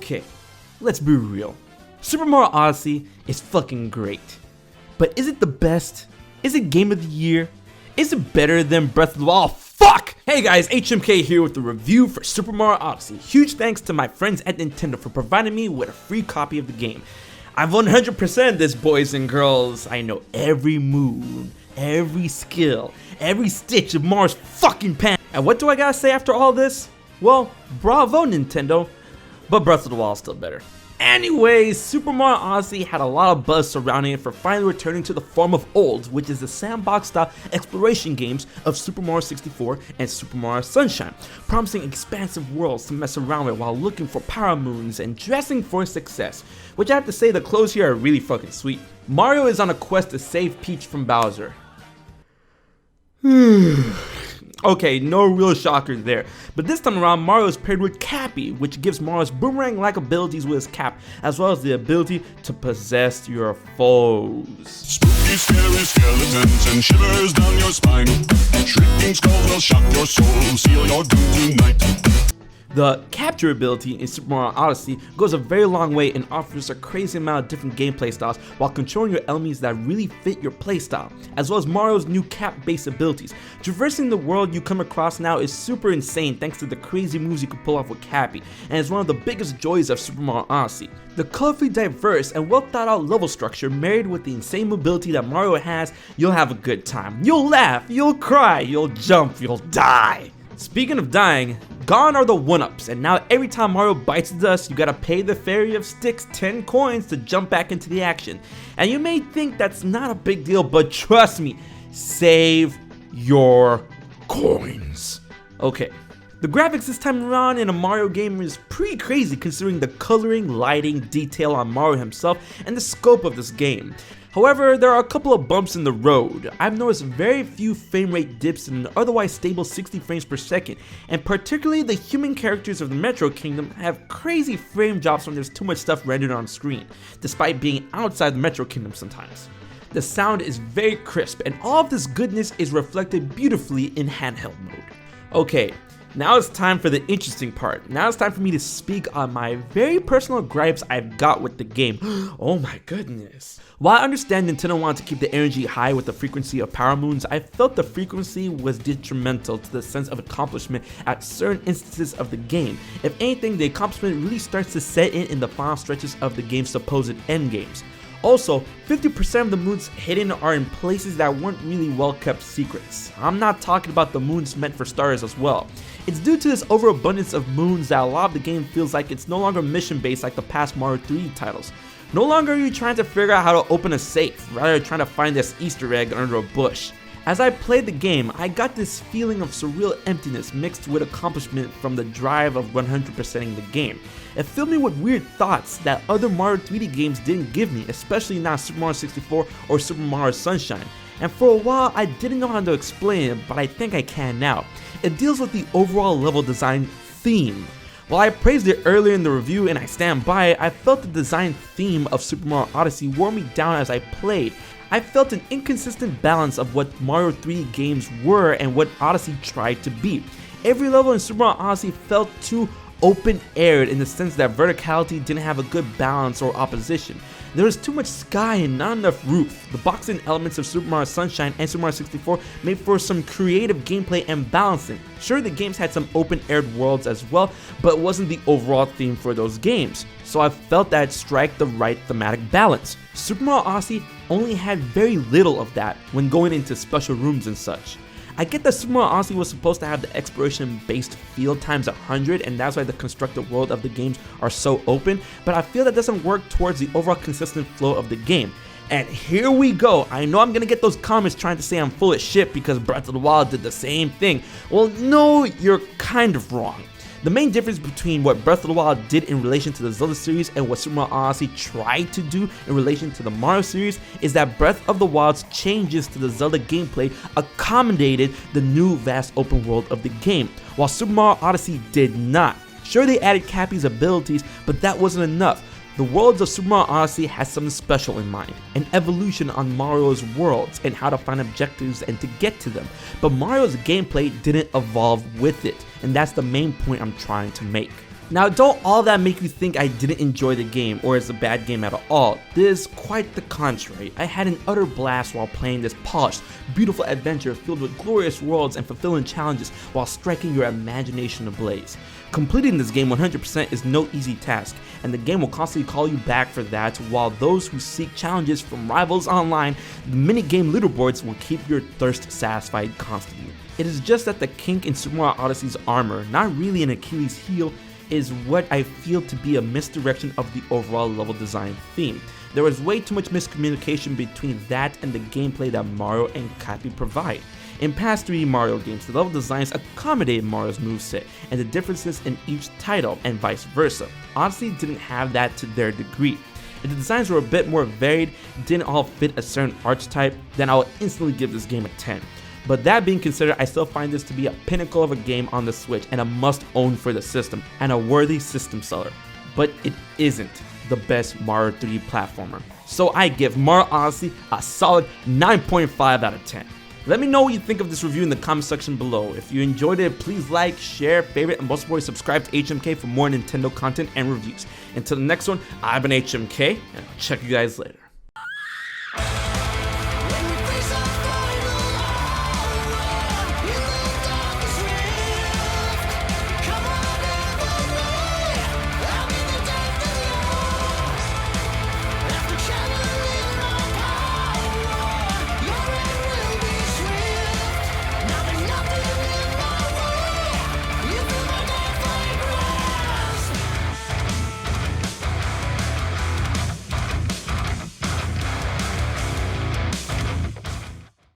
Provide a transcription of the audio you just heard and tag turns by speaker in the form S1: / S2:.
S1: Okay, let's be real. Super Mario Odyssey is fucking great. But is it the best? Is it game of the year? Is it better than Breath of the Wild? Fuck! Hey guys, HMK here with the review for Super Mario Odyssey. Huge thanks to my friends at Nintendo for providing me with a free copy of the game. I've 100% this, boys and girls. I know every move, every skill, every stitch of Mario's fucking pants. And what do I gotta say after all this? Well, bravo Nintendo, but Breath of the Wild is still better. Anyways, Super Mario Odyssey had a lot of buzz surrounding it for finally returning to the form of old, which is the sandbox-style exploration games of Super Mario 64 and Super Mario Sunshine, promising expansive worlds to mess around with while looking for power moons and dressing for success, which I have to say the clothes here are really fucking sweet. Mario is on a quest to save Peach from Bowser. Okay, no real shocker there, but this time around Mario is paired with Cappy, which gives Mario's boomerang-like abilities with his cap, as well as the ability to possess your foes.
S2: Spooky, scary skeletons and shivers down your spine. Shrieking skulls will shock your soul, seal your doom tonight.
S1: The capture ability in Super Mario Odyssey goes a very long way and offers a crazy amount of different gameplay styles while controlling your enemies that really fit your playstyle, as well as Mario's new cap-based abilities. Traversing the world you come across now is super insane thanks to the crazy moves you can pull off with Cappy, and is one of the biggest joys of Super Mario Odyssey. The colorfully diverse and well thought out level structure married with the insane mobility that Mario has, you'll have a good time. You'll laugh, you'll cry, you'll jump, you'll die. Speaking of dying, gone are the 1-ups, and now every time Mario bites the dust, you gotta pay the Fairy of Sticks 10 coins to jump back into the action. And you may think that's not a big deal, but trust me, save your coins. Okay, the graphics this time around in a Mario game is pretty crazy considering the coloring, lighting, detail on Mario himself, and the scope of this game. However, there are a couple of bumps in the road. I've noticed very few frame rate dips in an otherwise stable 60 frames per second, and particularly the human characters of the Metro Kingdom have crazy frame drops when there's too much stuff rendered on screen, despite being outside the Metro Kingdom sometimes. The sound is very crisp, and all of this goodness is reflected beautifully in handheld mode. Okay, now it's time for the interesting part. Now it's time for me to speak on my very personal gripes I've got with the game. Oh my goodness. While I understand Nintendo wanted to keep the energy high with the frequency of power moons, I felt the frequency was detrimental to the sense of accomplishment at certain instances of the game. If anything, the accomplishment really starts to set in the final stretches of the game's supposed endgames. Also, 50% of the moons hidden are in places that weren't really well kept secrets. I'm not talking about the moons meant for starters as well. It's due to this overabundance of moons that a lot of the game feels like it's no longer mission based like the past Mario 3D titles. No longer are you trying to figure out how to open a safe, rather trying to find this Easter egg under a bush. As I played the game, I got this feeling of surreal emptiness mixed with accomplishment from the drive of 100%ing the game. It filled me with weird thoughts that other Mario 3D games didn't give me, especially not Super Mario 64 or Super Mario Sunshine. And for a while I didn't know how to explain it, but I think I can now. It deals with the overall level design theme. While I praised it earlier in the review and I stand by it, I felt the design theme of Super Mario Odyssey wore me down as I played. I felt an inconsistent balance of what Mario 3D games were and what Odyssey tried to be. Every level in Super Mario Odyssey felt too open-aired in the sense that verticality didn't have a good balance or opposition. There was too much sky and not enough roof. The boxing elements of Super Mario Sunshine and Super Mario 64 made for some creative gameplay and balancing. Sure, the games had some open-aired worlds as well, but it wasn't the overall theme for those games. So I felt that it struck the right thematic balance. Super Mario Odyssey only had very little of that when going into special rooms and such. I get that Super Mario Odyssey was supposed to have the exploration-based feel times 100, and that's why the constructed world of the games are so open, but I feel that doesn't work towards the overall consistent flow of the game. And here we go. I know I'm gonna get those comments trying to say I'm full of shit because Breath of the Wild did the same thing. Well, no, you're kind of wrong. The main difference between what Breath of the Wild did in relation to the Zelda series and what Super Mario Odyssey tried to do in relation to the Mario series is that Breath of the Wild's changes to the Zelda gameplay accommodated the new vast open world of the game, while Super Mario Odyssey did not. Sure, they added Cappy's abilities, but that wasn't enough. The worlds of Super Mario Odyssey has something special in mind, an evolution on Mario's worlds and how to find objectives and to get to them, but Mario's gameplay didn't evolve with it, and that's the main point I'm trying to make. Now, don't all that make you think I didn't enjoy the game or it's a bad game at all. This is quite the contrary. I had an utter blast while playing this polished, beautiful adventure filled with glorious worlds and fulfilling challenges while striking your imagination ablaze. Completing this game 100% is no easy task, and the game will constantly call you back for that, while those who seek challenges from rivals online, the minigame leaderboards will keep your thirst satisfied constantly. It is just that the kink in Super Mario Odyssey's armor, not really an Achilles heel, is what I feel to be a misdirection of the overall level design theme. There was way too much miscommunication between that and the gameplay that Mario and Cappy provide. In past 3D Mario games, the level designs accommodated Mario's moveset and the differences in each title, and vice versa. Odyssey didn't have that to their degree. If the designs were a bit more varied, didn't all fit a certain archetype, then I would instantly give this game a 10. But that being considered, I still find this to be a pinnacle of a game on the Switch and a must-own for the system, and a worthy system seller. But it isn't the best Mario 3D platformer. So I give Mario Odyssey a solid 9.5 out of 10. Let me know what you think of this review in the comment section below. If you enjoyed it, please like, share, favorite, and most importantly, subscribe to HMK for more Nintendo content and reviews. Until the next one, I've been HMK, and I'll check you guys later.